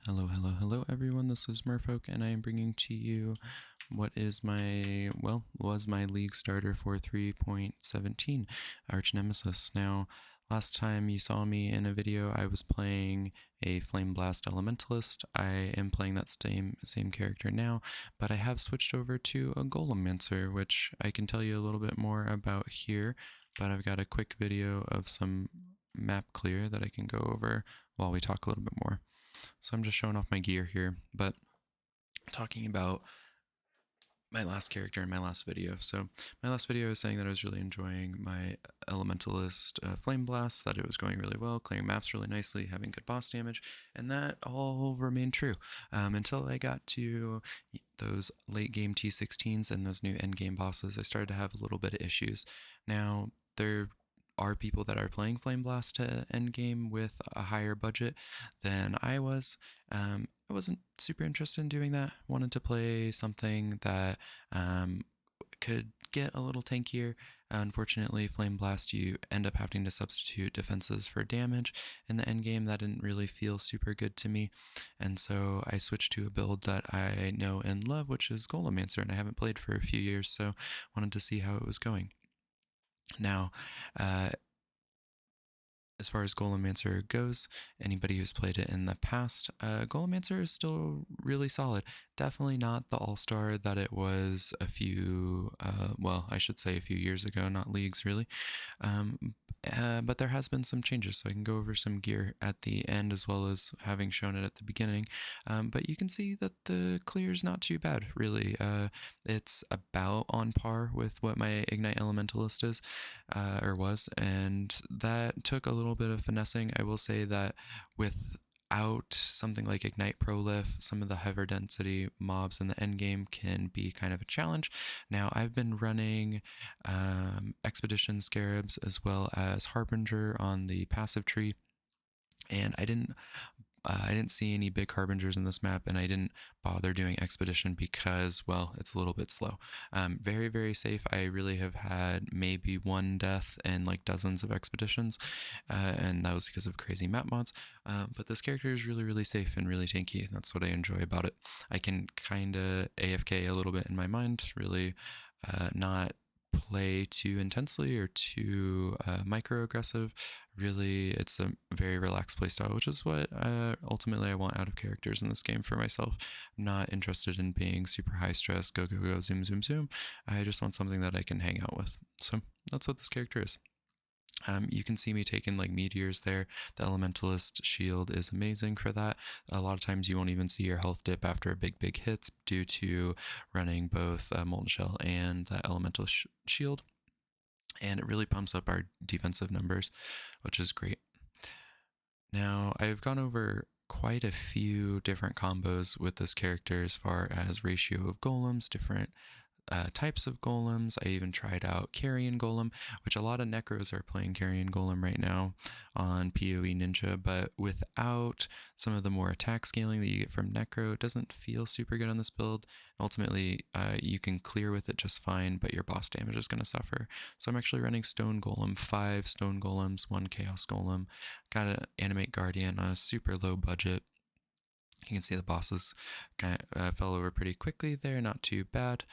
Hello, hello, hello, everyone. This is Merfolk, and I am bringing to you what is was my league starter for 3.17, Arch Nemesis. Now, last time you saw me in a video, I was playing a Flameblast Elementalist. I am playing that same character now, but I have switched over to a Golemancer, which I can tell you a little bit more about here. But I've got a quick video of some map clear that I can go over while we talk a little bit more. So I'm just showing off my gear here, but talking about my last character in my last video. So my last video was saying that I was really enjoying my Elementalist Flameblast, that it was going really well, clearing maps really nicely, having good boss damage, and that all remained true until I got to those late game T16s and those new end game bosses. I started to have a little bit of issues. Now, there are people that are playing Flameblast to end game with a higher budget than I was. I wasn't super interested in doing that. Wanted to play something that could get a little tankier. Unfortunately, Flame Blast, you end up having to substitute defenses for damage. In the end game, that didn't really feel super good to me. And so I switched to a build that I know and love, which is Golemancer, and I haven't played for a few years, so wanted to see how it was going. Now, as far as Golemancer goes, anybody who's played it in the past, Golemancer is still really solid. Definitely not the all-star that it was I should say a few years ago, not leagues really. But there has been some changes, so I can go over some gear at the end as well as having shown it at the beginning. But you can see that the clear is not too bad, really. It's about on par with what my Ignite Elementalist is, or was, and that took a little bit of finessing. I will say that without something like Ignite Prolif, some of the heavier density mobs in the end game can be kind of a challenge. Now, I've been running Expedition Scarabs as well as Harbinger on the passive tree, and I didn't see any big harbingers in this map, and I didn't bother doing expedition because, well, it's a little bit slow. Very, very safe. I really have had maybe one death in like dozens of expeditions, and that was because of crazy map mods. But this character is really, really safe and really tanky, and that's what I enjoy about it. I can kind of AFK a little bit in my mind, really not play too intensely or too micro-aggressive. Really, it's a very relaxed playstyle, which is what ultimately I want out of characters in this game for myself. I'm not interested in being super high stress, go, go, go, zoom, zoom, zoom. I just want something that I can hang out with. So that's what this character is. You can see me taking like meteors there. The Elementalist shield is amazing for that. A lot of times you won't even see your health dip after a big hits due to running both Molten Shell and the Elemental shield. And it really pumps up our defensive numbers, which is great. Now, I've gone over quite a few different combos with this character as far as ratio of golems, different types of golems. I even tried out Carrion Golem, which a lot of Necros are playing Carrion Golem right now on PoE Ninja, but without some of the more attack scaling that you get from Necro, it doesn't feel super good on this build. Ultimately, you can clear with it just fine, but your boss damage is going to suffer. So I'm actually running Stone Golem, 5 Stone Golems, 1 Chaos Golem, got an Animate Guardian on a super low budget. You can see the bosses kind of fell over pretty quickly there, not too bad.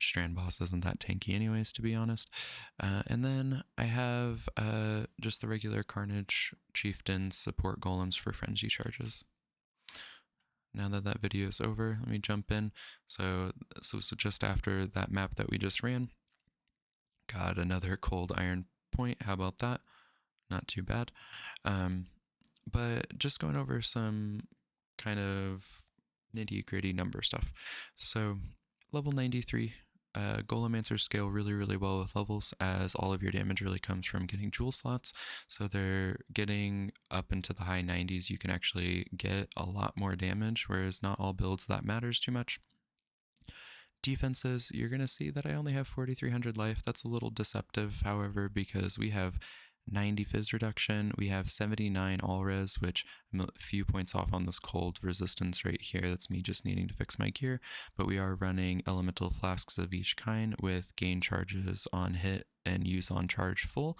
Strand boss isn't that tanky anyways, to be honest. And then I have just the regular Carnage Chieftain support golems for frenzy charges. Now that that video is over, let me jump in. So just after that map that we just ran, got another cold iron point. How about that? Not too bad. But just going over some kind of nitty gritty number stuff. So level 93, Golemancer scale really, really well with levels, as all of your damage really comes from getting jewel slots. So they're getting up into the high 90s. You can actually get a lot more damage, whereas not all builds that matters too much. Defenses, you're going to see that I only have 4,300 life. That's a little deceptive, however, because we have 90 fizz reduction, we have 79 all res, which I'm a few points off on this cold resistance right here. That's me just needing to fix my gear, but we are running elemental flasks of each kind with gain charges on hit and use on charge full.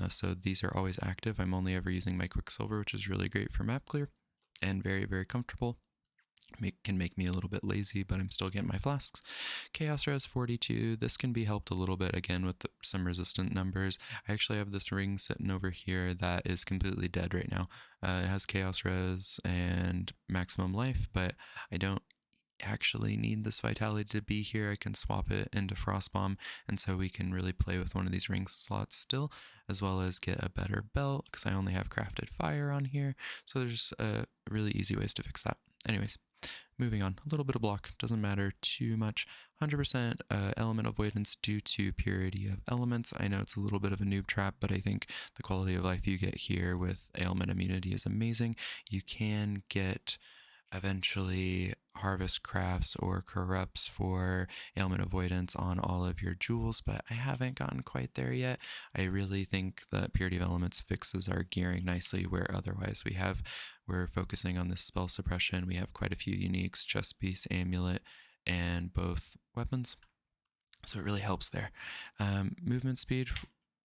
So these are always active. I'm only ever using my Quicksilver, which is really great for map clear. and very, very comfortable. Can make me a little bit lazy, but I'm still getting my flasks. Chaos Res 42. This can be helped a little bit again with some resistant numbers. I actually have this ring sitting over here that is completely dead right now. It has Chaos Res and maximum life, but I don't actually need this vitality to be here. I can swap it into Frostbomb, and so we can really play with one of these ring slots still, as well as get a better belt because I only have crafted fire on here. So there's really easy ways to fix that. Anyways, moving on, a little bit of block, doesn't matter too much. 100% element avoidance due to purity of elements. I know it's a little bit of a noob trap, but I think the quality of life you get here with ailment immunity is amazing. You can get eventually harvest crafts or corrupts for ailment avoidance on all of your jewels, but I haven't gotten quite there yet. I really think that purity of elements fixes our gearing nicely, where otherwise we're focusing on this spell suppression. We have quite a few uniques, chest piece, amulet, and both weapons, so it really helps there. Movement speed,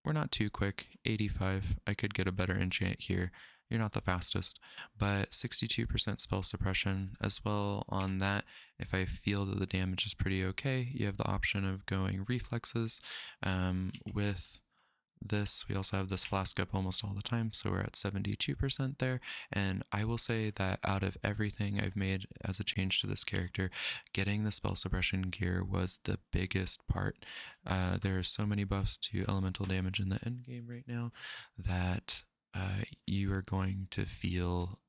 we're not too quick. 85. I could get a better enchant here. You're not the fastest, but 62% spell suppression as well on that. If I feel that the damage is pretty okay, you have the option of going reflexes. With this, we also have this flask up almost all the time, so we're at 72% there. And I will say that out of everything I've made as a change to this character, getting the spell suppression gear was the biggest part. There are so many buffs to elemental damage in the end game right now that you are going to feel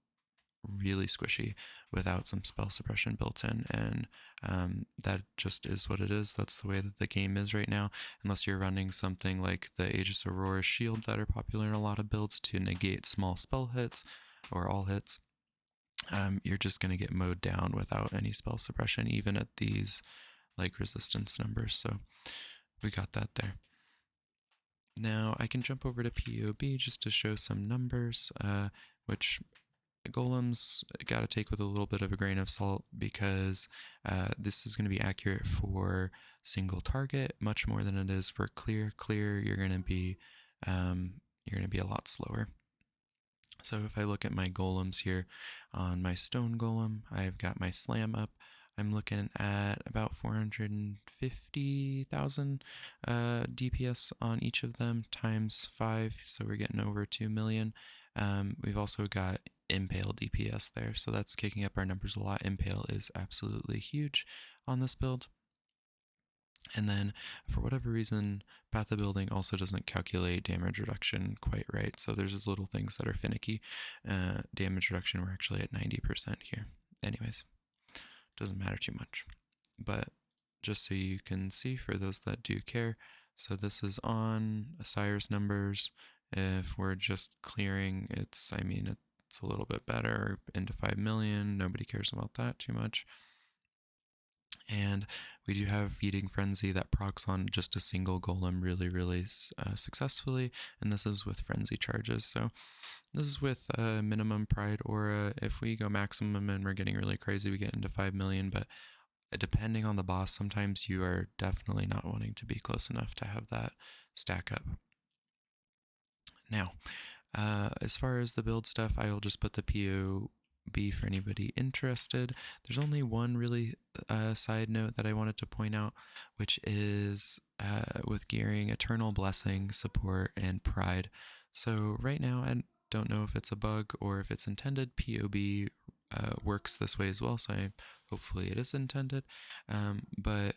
really squishy without some spell suppression built in, and that just is what it is. That's the way that the game is right now, unless you're running something like the Aegis Aurora shield that are popular in a lot of builds to negate small spell hits or all hits. You're just going to get mowed down without any spell suppression, even at these like resistance numbers. So we got that there. Now I can jump over to POB just to show some numbers, which golems got to take with a little bit of a grain of salt, because this is going to be accurate for single target much more than it is for clear. You're going to be a lot slower. So if I look at my golems here on my stone golem, I've got my slam up. I'm looking at about 450,000 DPS on each of them times 5, so we're getting over 2 million. We've also got Impale DPS there, so that's kicking up our numbers a lot. Impale is absolutely huge on this build. And then, for whatever reason, Path of Building also doesn't calculate damage reduction quite right, so there's these little things that are finicky. Damage reduction, we're actually at 90% here. Anyways, doesn't matter too much. But just so you can see, for those that do care, so this is on Osiris numbers. If we're just clearing, it's a little bit better, into 5 million. Nobody cares about that too much. And we do have Feeding Frenzy that procs on just a single golem really successfully, and this is with Frenzy charges. So this is with minimum Pride Aura. If we go maximum and we're getting really crazy, we get into 5 million, but depending on the boss, sometimes you are definitely not wanting to be close enough to have that stack up. Now, as far as the build stuff, I will just put the POB for anybody interested. There's only one really side note that I wanted to point out, which is with gearing Eternal Blessing, Support, and Pride. So right now, I don't know if it's a bug or if it's intended. POB works this way as well, so hopefully it is intended. But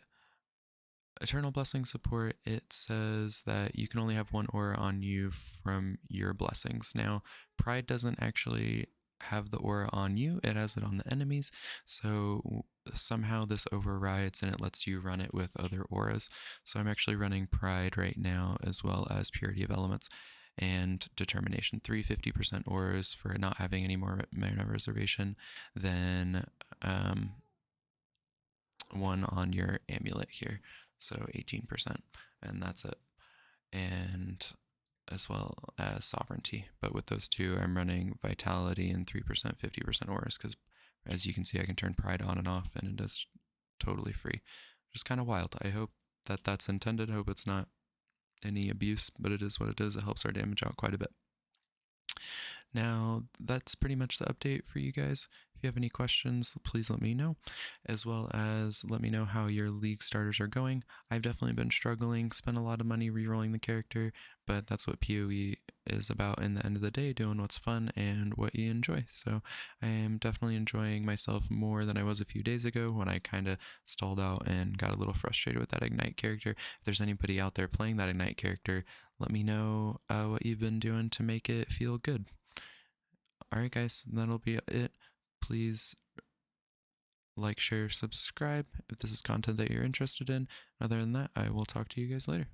Eternal Blessing Support, it says that you can only have one aura on you from your blessings. Now, Pride doesn't actually have the aura on you, it has it on the enemies, so somehow this overrides and it lets you run it with other auras. So I'm actually running Pride right now, as well as Purity of Elements and Determination, 350% auras for not having any more mana reservation than one on your amulet here, so 18%, and that's it. And as well as Sovereignty, but with those two I'm running Vitality and 3%, 50% auras, because as you can see I can turn Pride on and off and it is totally free, which is kind of wild. I hope that that's intended. I hope it's not any abuse, but it is what it is. It helps our damage out quite a bit. Now, that's pretty much the update for you guys. If you have any questions, please let me know, as well as let me know how your league starters are going. I've definitely been struggling, spent a lot of money rerolling the character, but that's what PoE is about in the end of the day, doing what's fun and what you enjoy. So I am definitely enjoying myself more than I was a few days ago when I kind of stalled out and got a little frustrated with that Ignite character. If there's anybody out there playing that Ignite character, let me know what you've been doing to make it feel good. Alright, guys, that'll be it. Please like, share, subscribe if this is content that you're interested in. Other than that, I will talk to you guys later.